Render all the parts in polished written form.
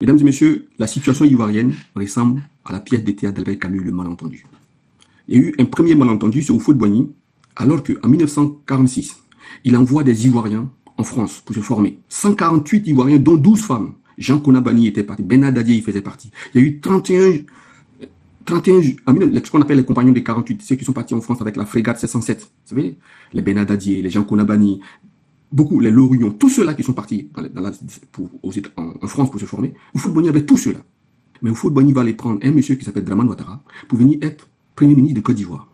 Mesdames et messieurs, la situation ivoirienne ressemble à la pièce de théâtre d'Albert Camus, Le Malentendu. Il y a eu un premier malentendu sur Houphouët-Boigny, alors qu'en 1946, il envoie des Ivoiriens en France pour se former. 148 Ivoiriens, dont 12 femmes. Jean Konabani était parti, Bernard Dadier y faisait partie. Il y a eu 31 ce qu'on appelle les compagnons des 48, ceux qui sont partis en France avec la frégate 707. Vous savez, les Bernard Dadier, les Jean Konabani, beaucoup, les Lorion, tous ceux-là qui sont partis en France pour se former. Houphouët-Boigny avait tous ceux-là. Mais Houphouët-Boigny va aller prendre un monsieur qui s'appelle Dramane Ouattara pour venir être Premier ministre de Côte d'Ivoire.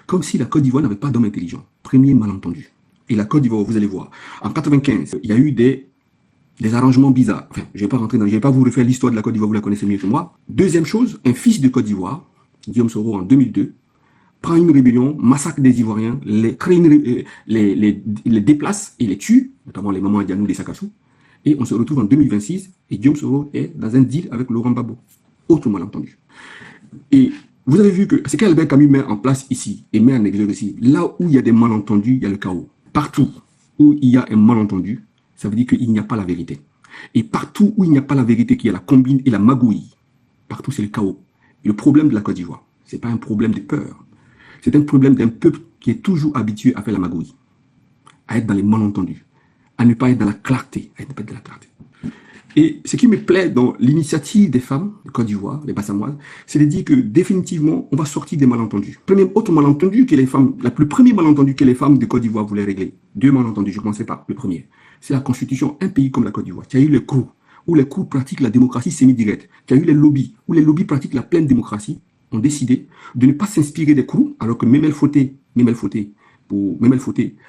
Comme si la Côte d'Ivoire n'avait pas d'homme intelligent. Premier malentendu. Et la Côte d'Ivoire, vous allez voir, en 95, il y a eu des arrangements bizarres. Enfin, je ne vais pas vous refaire l'histoire de la Côte d'Ivoire, vous la connaissez mieux que moi. Deuxième chose, un fils de Côte d'Ivoire, Guillaume Soro en 2002, prend une rébellion, massacre des Ivoiriens, les déplace et les tue, notamment les mamans Dianou des Sakassou. Et on se retrouve en 2026 et Guillaume Soro est dans un deal avec Laurent Gbagbo. Autre malentendu. Et vous avez vu que ce qu'Albert Camus met en place ici et met en exergue ici, là où il y a des malentendus, il y a le chaos. Partout où il y a un malentendu, ça veut dire qu'il n'y a pas la vérité. Et partout où il n'y a pas la vérité, qu'il y a la combine et la magouille, partout c'est le chaos. Et le problème de la Côte d'Ivoire, ce n'est pas un problème de peur. C'est un problème d'un peuple qui est toujours habitué à faire la magouille, à être dans les malentendus, à ne pas être dans la clarté, à ne pas être dans la clarté. Et ce qui me plaît dans l'initiative des femmes de Côte d'Ivoire, les Bassamoises, c'est de dire que définitivement, on va sortir des malentendus. Autre malentendu que les femmes, le premier malentendu que les femmes de Côte d'Ivoire voulaient régler, deux malentendus, je ne commençais pas, le premier, c'est la constitution, un pays comme la Côte d'Ivoire, qui a eu les CROU, où les CROU pratiquent la démocratie semi-directe, qui a eu les lobbies, où les lobbies pratiquent la pleine démocratie, ont décidé de ne pas s'inspirer des CROU, alors que Memel Fauté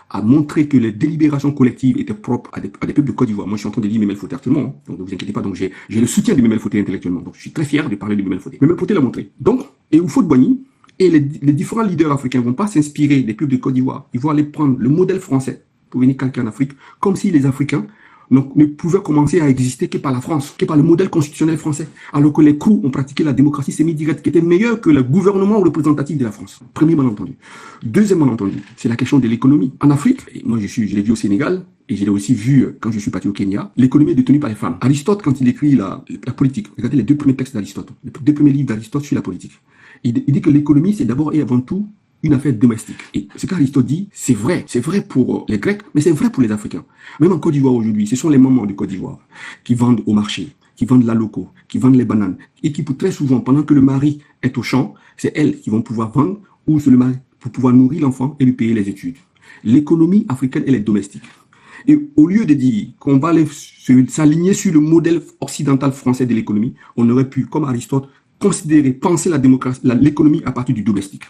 a montré que les délibérations collectives étaient propres à des peuples de Côte d'Ivoire. Moi, je suis en train de lire Memel Fauté actuellement, hein, donc ne vous inquiétez pas, donc j'ai le soutien de Memel Fauté intellectuellement, donc je suis très fier de parler de Memel Fauté. Memel Fauté l'a montré. Donc, et Houphouët-Boigny et les différents leaders africains ne vont pas s'inspirer des peuples de Côte d'Ivoire, ils vont aller prendre le modèle français pour venir calquer en Afrique, comme si les Africains ne pouvaient commencer à exister que par la France, que par le modèle constitutionnel français, alors que les CROU ont pratiqué la démocratie semi-directe qui était meilleure que le gouvernement représentatif de la France. Premier malentendu. Deuxième malentendu, c'est la question de l'économie. En Afrique, et moi je l'ai vu au Sénégal, et je l'ai aussi vu quand je suis parti au Kenya, l'économie est détenue par les femmes. Aristote, quand il écrit la politique, regardez les deux premiers textes d'Aristote, les deux premiers livres d'Aristote sur la politique, il dit que l'économie, c'est d'abord et avant tout une affaire domestique. Et ce qu'Aristote dit, c'est vrai pour les Grecs, mais c'est vrai pour les Africains. Même en Côte d'Ivoire aujourd'hui, ce sont les mamans de Côte d'Ivoire qui vendent au marché, qui vendent la loco, qui vendent les bananes, et qui très souvent, pendant que le mari est au champ, c'est elles qui vont pouvoir vendre, ou c'est le mari pour pouvoir nourrir l'enfant et lui payer les études. L'économie africaine, elle est domestique. Et au lieu de dire qu'on va s'aligner sur le modèle occidental français de l'économie, on aurait pu, comme Aristote, penser l'économie à partir du domestique,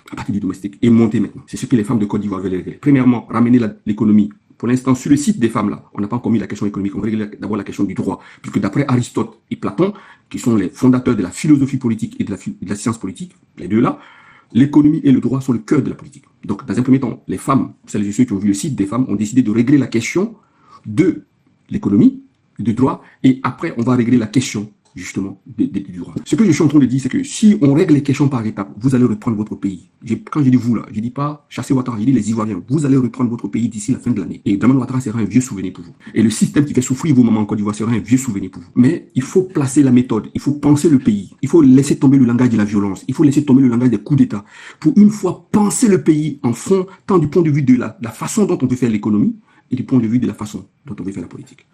et monter maintenant. C'est ce que les femmes de Côte d'Ivoire veulent régler. Premièrement, ramener l'économie. Pour l'instant, sur le site des femmes là, on n'a pas encore mis la question économique, on va régler d'abord la question du droit, puisque d'après Aristote et Platon, qui sont les fondateurs de la philosophie politique et de la science politique, les deux là, l'économie et le droit sont le cœur de la politique. Donc, dans un premier temps, les femmes, celles et ceux qui ont vu le site des femmes, ont décidé de régler la question de l'économie, du droit, et après, on va régler la question justement du droit. Ce que je suis en train de dire, c'est que si on règle les questions par étapes, vous allez reprendre votre pays. Quand je dis vous là, je dis pas chasser Ouattara, je dis les Ivoiriens. Vous allez reprendre votre pays d'ici la fin de l'année. Et Dramane Ouattara sera un vieux souvenir pour vous. Et le système qui fait souffrir vos mamans en Côte d'Ivoire sera un vieux souvenir pour vous. Mais il faut placer la méthode, il faut penser le pays, il faut laisser tomber le langage de la violence, il faut laisser tomber le langage des coups d'État. Pour une fois penser le pays en fond, tant du point de vue de la façon dont on veut faire l'économie et du point de vue de la façon dont on veut faire la politique.